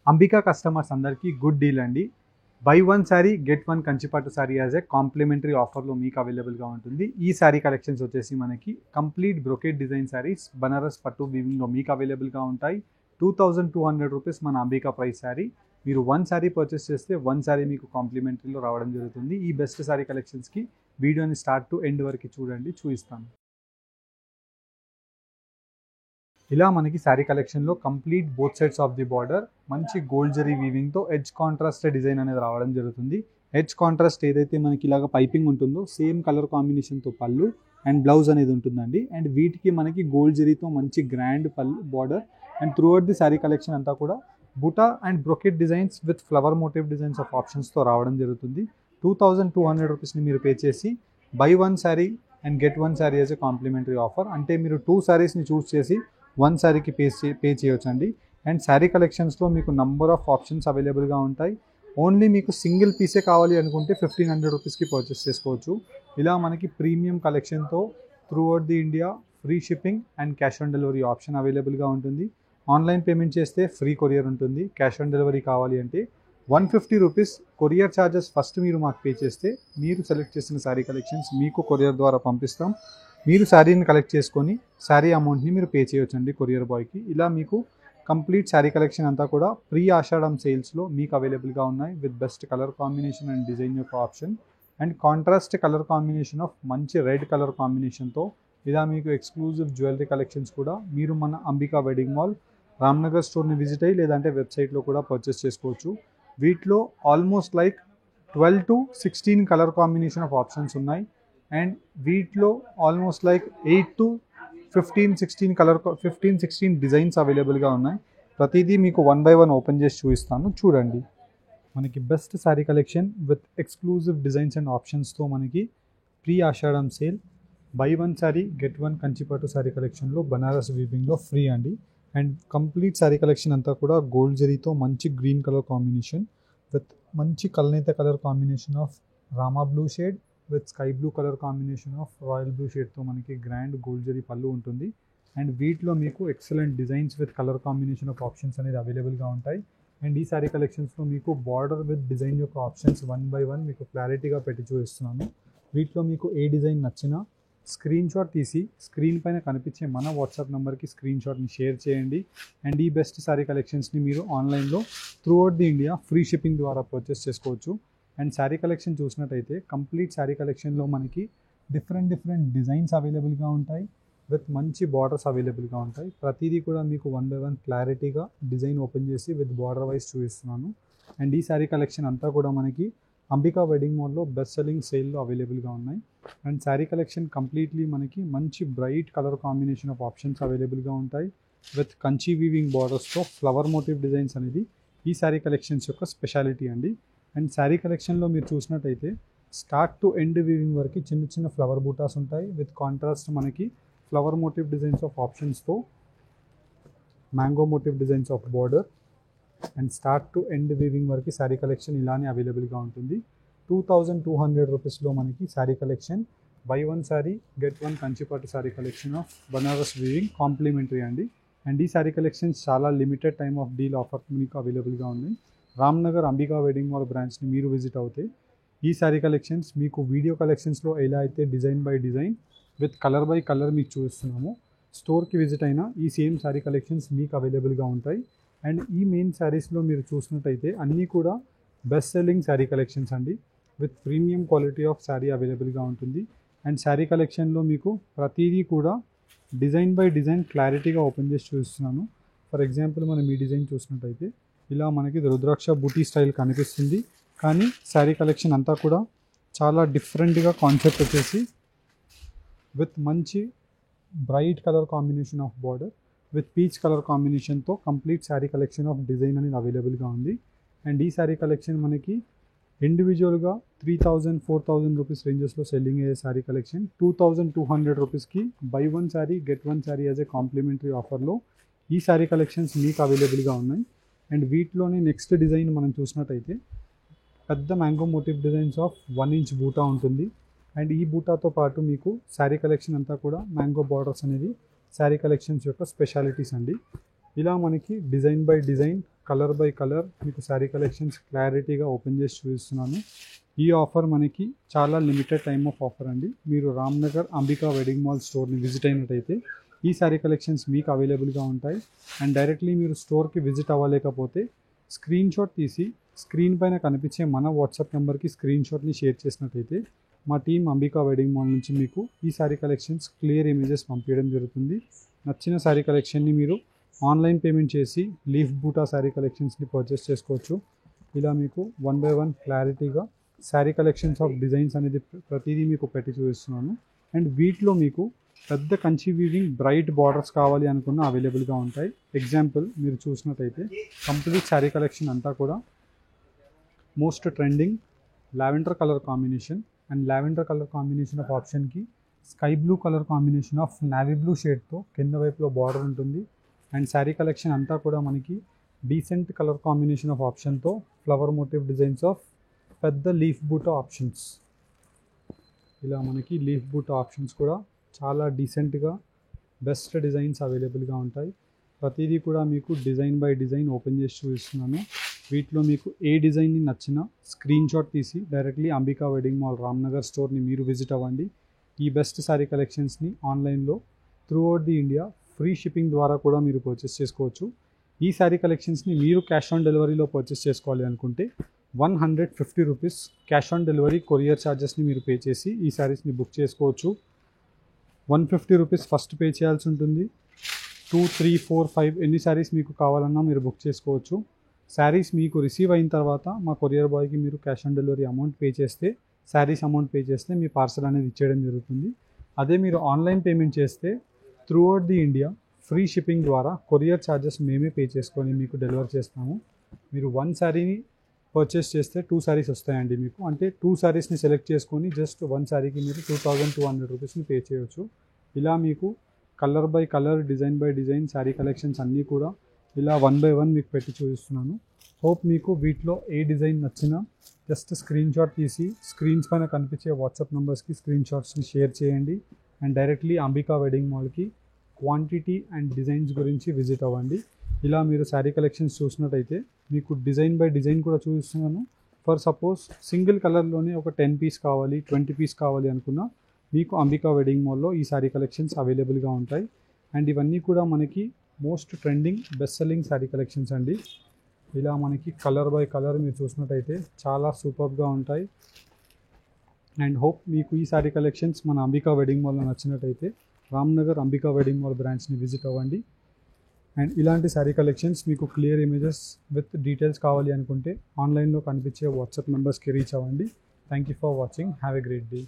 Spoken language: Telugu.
అంబికా కస్టమర్స్ అందరికీ గుడ్ డీల్ అండి. Buy one sari get one Kanchipattu sari as a complimentary ఆఫర్లో మీకు అవైలబుల్గా ఉంటుంది. ఈ శారీ కలెక్షన్స్ వచ్చేసి మనకి complete brocade design saris Banaras పట్టు వీవింగ్లో మీకు అవైలబుల్గా ఉంటాయి. 2200 రూపీస్ మన అంబికా ప్రైస్ శారీ. మీరు వన్ శారీ పర్చేస్ చేస్తే వన్ శారీ మీకు కాంప్లిమెంటరీలో రావడం జరుగుతుంది. ఈ బెస్ట్ శారీ కలెక్షన్స్కి వీడియోని స్టార్ట్ టు ఎండ్ వరకు చూడండి, చూపిస్తాను. ఇలా మనకి శారీ కలెక్షన్లో complete both sides of the border మంచి గోల్డ్ జరీ వీవింగ్తో ఎడ్జ్ కాంట్రాస్ట్ డిజైన్ అనేది రావడం జరుగుతుంది. ఎడ్జ్ కాంట్రాస్ట్ ఏదైతే మనకి ఇలాగ పైపింగ్ ఉంటుందో సేమ్ కలర్ కాంబినేషన్తో పళ్ళు అండ్ బ్లౌజ్ అనేది ఉంటుందండి. అండ్ వీటికి మనకి గోల్డ్ జరీతో మంచి గ్రాండ్ పళ్ళు border and throughout the sari collection అంతా కూడా buta and brocade designs with flower motif designs of ఆప్షన్స్తో రావడం జరుగుతుంది. 2200 రూపీస్ని మీరు పే చేసి buy one sari and get one sari as a complimentary offer. అంటే మీరు 2 శారీస్ని చూస్ చేసి వన్ శారీకి పే చేయొచ్చు అండి. అండ్ శారీ కలెక్షన్స్లో మీకు నంబర్ ఆఫ్ ఆప్షన్స్ అవైలబుల్గా ఉంటాయి. ఓన్లీ మీకు సింగిల్ పీసే కావాలి అనుకుంటే 1500 రూపీస్కి పర్చేస్ చేసుకోవచ్చు. ఇలా మనకి ప్రీమియం కలెక్షన్తో throughout the India free shipping and cash on delivery option అవైలబుల్గా ఉంటుంది. ఆన్లైన్ పేమెంట్ చేస్తే ఫ్రీ కొరియర్ ఉంటుంది. క్యాష్ ఆన్ డెలివరీ కావాలి అంటే 150 రూపీస్ కొరియర్ ఛార్జెస్ ఫస్ట్ మీరు మాకు పే చేస్తే మీరు సెలెక్ట్ చేసిన శారీ కలెక్షన్స్ మీకు కొరియర్ ద్వారా పంపిస్తాం. మీరు శారీని కలెక్ట్ చేసుకొని శారీ అమౌంట్ని మీరు పే చేయొచ్చండి కొరియర్ బాయ్కి. ఇలా మీకు కంప్లీట్ శారీ కలెక్షన్ అంతా కూడా ప్రీ ఆషాఢం సేల్స్లో మీకు అవైలబుల్గా ఉన్నాయి with best colour combination and design యొక్క option and contrast colour combination of మంచి రెడ్ కలర్ కాంబినేషన్తో ఇలా మీకు ఎక్స్క్లూజివ్ జ్యువెలరీ కలెక్షన్స్ కూడా మీరు మన అంబికా వెడ్డింగ్ మాల్ రామ్నగర్ స్టోర్ని విజిట్ అయ్యి లేదంటే వెబ్సైట్లో కూడా పర్చేస్ చేసుకోవచ్చు. వీటిలో almost like 12 to 16 colour combination of options ఉన్నాయి. అండ్ వీటిలో ఆల్మోస్ట్ లైక్ 8 to 15-16 డిజైన్స్ అవైలబుల్గా ఉన్నాయి. ప్రతిదీ మీకు వన్ బై వన్ ఓపెన్ చేసి చూపిస్తాను, చూడండి. మనకి best sari collection with exclusive designs and ఆప్షన్స్తో మనకి pre Ashadham sale buy one sari get one Kanchipattu sari కలెక్షన్లో బనారస్ వీవింగ్లో ఫ్రీ అండి. అండ్ కంప్లీట్ శారీ కలెక్షన్ అంతా కూడా గోల్డ్ జరీతో మంచి గ్రీన్ కలర్ కాంబినేషన్ విత్ మంచి Kalnetha colour combination of Rama blue shade with sky blue colour combination of royal blue షేడ్తో మనకి గ్రాండ్ గోల్డ్ జరీ పళ్ళు ఉంటుంది. అండ్ వీటిలో మీకు excellent designs with colour combination of options అనేది అవైలబుల్గా ఉంటాయి. అండ్ ఈ శారీ కలెక్షన్స్లో మీకు బార్డర్ విత్ డిజైన్ యొక్క ఆప్షన్స్ వన్ బై వన్ మీకు క్లారిటీగా పెట్టి చూపిస్తున్నాను. వీటిలో మీకు ఏ డిజైన్ నచ్చినా స్క్రీన్ షాట్ తీసి స్క్రీన్ పైన కనిపించే మన వాట్సాప్ నెంబర్కి స్క్రీన్ షాట్ని షేర్ చేయండి. అండ్ ఈ బెస్ట్ శారీ కలెక్షన్స్ని మీరు ఆన్లైన్లో throughout the India free shipping ద్వారా పర్చేస్ చేసుకోవచ్చు. అండ్ శారీ కలెక్షన్ చూసినట్టయితే కంప్లీట్ శారీ కలెక్షన్లో మనకి డిఫరెంట్ డిజైన్స్ అవైలబుల్గా ఉంటాయి విత్ మంచి బార్డర్స్ అవైలబుల్గా ఉంటాయి. ప్రతిదీ కూడా మీకు వన్ బై వన్ క్లారిటీగా డిజైన్ ఓపెన్ చేసి విత్ బార్డర్ వైజ్ చూపిస్తున్నాను. అండ్ ఈ శారీ కలెక్షన్ అంతా కూడా మనకి అంబికా వెడ్డింగ్ మాల్లో బెస్ట్ సెల్లింగ్ సేల్లో అవైలబుల్గా ఉన్నాయి. అండ్ శారీ కలెక్షన్ కంప్లీట్లీ మనకి మంచి bright colour combination of options అవైలబుల్గా ఉంటాయి విత్ కంచి వీవింగ్ బార్డర్స్తో ఫ్లవర్ మోటివ్ డిజైన్స్ అనేది ఈ శారీ కలెక్షన్స్ యొక్క స్పెషాలిటీ అండి. అండ్ శారీ కలెక్షన్లో మీరు చూసినట్టయితే స్టార్ట్ టు ఎండ్ వీవింగ్ వరకు చిన్న ఫ్లవర్ బూటాస్ ఉంటాయి విత్ కాంట్రాస్ట్ మనకి ఫ్లవర్ మోటివ్ డిజైన్స్ ఆఫ్ ఆప్షన్స్తో mango motif designs of border and start to end weaving వరకు శారీ కలెక్షన్ ఇలానే అవైలబుల్గా ఉంటుంది. 2200 రూపీస్లో మనకి sari collection buy one sari get one Kanchipattu sari collection of Banaras weaving complimentary అండి. అండ్ ఈ శారీ కలెక్షన్స్ చాలా limited time of deal offer మీకు అవైలబుల్గా ఉన్నాయి. రామ్నగర్ అంబికా వెడ్డింగ్ మాల్ బ్రాంచ్ని మీరు విజిట్ అవుతే ఈ శారీ కలెక్షన్స్ మీకు వీడియో కలెక్షన్స్లో ఎలా అయితే design by design with colour by colour మీకు చూపిస్తున్నాము, స్టోర్కి విజిట్ అయినా ఈ సేమ్ శారీ కలెక్షన్స్ మీకు అవైలబుల్గా ఉంటాయి. అండ్ ఈ మెయిన్ శారీస్లో మీరు చూసినట్టయితే అన్నీ కూడా బెస్ట్ సెల్లింగ్ శారీ కలెక్షన్స్ అండి with premium quality of sari అవైలబుల్గా ఉంటుంది. అండ్ శారీ కలెక్షన్లో మీకు ప్రతిదీ కూడా డిజైన్ బై డిజైన్ క్లారిటీగా ఓపెన్ చేసి చూపిస్తున్నాను. ఫర్ ఎగ్జాంపుల్ మనం ఈ డిజైన్ చూసినట్టయితే ఇలా మనకి రుద్రాక్ష బూటీ స్టైల్ కనిపిస్తుంది, కానీ శారీ కలెక్షన్ అంతా కూడా చాలా డిఫరెంట్గా కాన్సెప్ట్ వచ్చేసి విత్ మంచి bright colour combination of border with peach colour కాంబినేషన్తో complete sari collection of design అనేది అవైలబుల్గా ఉంది. అండ్ ఈ శారీ కలెక్షన్ మనకి ఇండివిజువల్గా 3000-4000 రూపీస్ రేంజెస్లో సెల్లింగ్ అయ్యే శారీ కలెక్షన్ 2200 రూపీస్కి buy one sari get one sari as a complimentary ఆఫర్లో ఈ శారీ కలెక్షన్స్ మీకు అవైలబుల్గా ఉన్నాయి. అండ్ వీటిలోనే నెక్స్ట్ డిజైన్ మనం చూసినట్టయితే పెద్ద mango motif designs of 1 inch బూటా ఉంటుంది. అండ్ ఈ బూటాతో పాటు మీకు శారీ కలెక్షన్ అంతా కూడా మ్యాంగో బార్డర్స్ అనేది శారీ కలెక్షన్స్ యొక్క స్పెషాలిటీస్ అండి. ఇలా మనకి design by design colour by colour మీకు శారీ కలెక్షన్స్ క్లారిటీగా ఓపెన్ చేసి చూపిస్తున్నాను. ఈ ఆఫర్ మనకి చాలా లిమిటెడ్ టైమ్ ఆఫ్ ఆఫర్ అండి. మీరు రామ్నగర్ అంబికా వెడ్డింగ్ మాల్ స్టోర్ని విజిట్ అయినట్టయితే ఈ శారీ కలెక్షన్స్ మీకు అవైలబుల్గా ఉంటాయి. అండ్ డైరెక్ట్లీ మీరు స్టోర్కి విజిట్ అవ్వలేకపోతే స్క్రీన్ షాట్ తీసి స్క్రీన్ పైన కనిపించే మన వాట్సాప్ నెంబర్కి స్క్రీన్ షాట్ని షేర్ చేసినట్టయితే మా టీం అంబికా వెడ్డింగ్ మాల్ నుంచి మీకు ఈ శారీ కలెక్షన్స్ క్లియర్ ఇమేజెస్ పంపించడం జరుగుతుంది. నచ్చిన శారీ కలెక్షన్ని మీరు ఆన్లైన్ పేమెంట్ చేసి లీఫ్ బూటా శారీ కలెక్షన్స్ని పర్చేస్ చేసుకోవచ్చు. ఇలా మీకు 1 by 1 క్లారిటీగా శారీ కలెక్షన్స్ ఆఫ్ డిజైన్స్ అనేది ప్రతిదీ మీకు పెట్టి చూపిస్తున్నాను. అండ్ వీటిలో మీకు పెద్ద కంచి వీవింగ్ బ్రైట్ బార్డర్స్ కావాలి అనుకున్న అవైలబుల్గా ఉంటాయి. ఎగ్జాంపుల్ మీరు చూసినట్టయితే కంప్లీట్ శారీ కలెక్షన్ అంతా కూడా most trending lavender colour combination and lavender colour combination of ఆప్షన్కి sky blue colour combination of navy blue షేడ్తో కింద వైపులో బార్డర్ ఉంటుంది. అండ్ శారీ కలెక్షన్ అంతా కూడా మనకి డీసెంట్ కలర్ కాంబినేషన్ ఆఫ్ ఆప్షన్తో ఫ్లవర్ మోటివ్ డిజైన్స్ ఆఫ్ పెద్ద లీఫ్ బూటా ఆప్షన్స్. ఇలా మనకి లీఫ్ బూటా ఆప్షన్స్ కూడా చాలా డీసెంట్గా బెస్ట్ డిజైన్స్ అవైలబుల్గా ఉంటాయి. ప్రతిదీ కూడా మీకు డిజైన్ బై డిజైన్ ఓపెన్ చేసి చూపిస్తున్నాను. వీటిలో మీకు ఏ డిజైన్ని నచ్చినా స్క్రీన్ షాట్ తీసి డైరెక్ట్లీ అంబికా వెడ్డింగ్ మాల్ రామ్నగర్ స్టోర్ని మీరు విజిట్ అవ్వండి. ఈ బెస్ట్ శారీ కలెక్షన్స్ని ఆన్లైన్లో throughout the India free shipping ద్వారా కూడా మీరు పర్చేస్ చేసుకోవచ్చు. ఈ శారీ కలెక్షన్స్ని మీరు క్యాష్ ఆన్ డెలివరీలో పర్చేస్ చేసుకోవాలి అనుకుంటే 150 rupees cash on delivery courier ఛార్జెస్ని మీరు పే చేసి ఈ శారీస్ని బుక్ చేసుకోవచ్చు. 150 రూపీస్ ఫస్ట్ పే చేయాల్సి ఉంటుంది. 2, 3, 4, 5 ఎన్ని శారీస్ మీకు కావాలన్నా మీరు బుక్ చేసుకోవచ్చు. శారీస్ మీకు రిసీవ్ అయిన తర్వాత మా కొరియర్ బాయ్కి మీరు cash on delivery amount pay చేస్తే శారీస్ అమౌంట్ పే చేస్తే మీ పార్సల్ అనేది ఇచ్చేయడం జరుగుతుంది. అదే మీరు ఆన్లైన్ పేమెంట్ చేస్తే through out the India free shipping ద్వారా కొరియర్ ఛార్జెస్ మేమే పే చేసుకొని మీకు డెలివర్ చేస్తాము. మీరు 1 శారీని పర్చేస్ చేస్తే 2 శారీస్ వస్తాయండి మీకు. అంటే 2 శారీస్ని సెలెక్ట్ చేసుకొని జస్ట్ 1 శారీకి మీరు 2200 రూపీస్ని పే చేయవచ్చు. ఇలా మీకు colour by colour design by design sari collections అన్నీ కూడా ఇలా 1 by 1 మీకు పెట్టి చూపిస్తున్నాను. హోప్ మీకు వీటిలో ఏ డిజైన్ నచ్చినా జస్ట్ స్క్రీన్ షాట్ తీసి స్క్రీన్స్ పైన కనిపించే వాట్సాప్ నెంబర్స్కి స్క్రీన్ షాట్స్ని షేర్ చేయండి. అండ్ డైరెక్ట్లీ అంబికా వెడ్డింగ్ మాల్కి క్వాంటిటీ అండ్ డిజైన్స్ గురించి విజిట్ అవ్వండి. ఇలా మీరు శారీ కలెక్షన్స్ చూసినట్టయితే మీకు డిజైన్ బై డిజైన్ కూడా చూపిస్తున్నాను. ఫర్ సపోజ్ సింగిల్ కలర్లోనే ఒక 10 పీస్ కావాలి 20 పీస్ కావాలి అనుకున్నా మీకు అంబికా వెడ్డింగ్ మాల్లో ఈ శారీ కలెక్షన్స్ అవైలబుల్గా ఉంటాయి. అండ్ ఇవన్నీ కూడా మనకి most trending best selling sari collections అండి. ఇలా మనకి కలర్ బై కలర్ మీరు చూసినట్టయితే చాలా సూపర్గా ఉంటాయి. అండ్ హోప్ మీకు ఈ శారీ కలెక్షన్స్ మన అంబికా వెడ్డింగ్ మాల్లో నచ్చినట్టయితే రామ్నగర్ అంబికా వెడ్డింగ్ మాల్ బ్రాంచ్ని విజిట్ అవ్వండి. అండ్ ఇలాంటి శారీ కలెక్షన్స్ మీకు క్లియర్ ఇమేజెస్ విత్ డీటెయిల్స్ కావాలి అనుకుంటే ఆన్లైన్లో కనిపించే వాట్సాప్ నెంబర్స్కి రీచ్ అవ్వండి. Thank you for watching. Have a great day.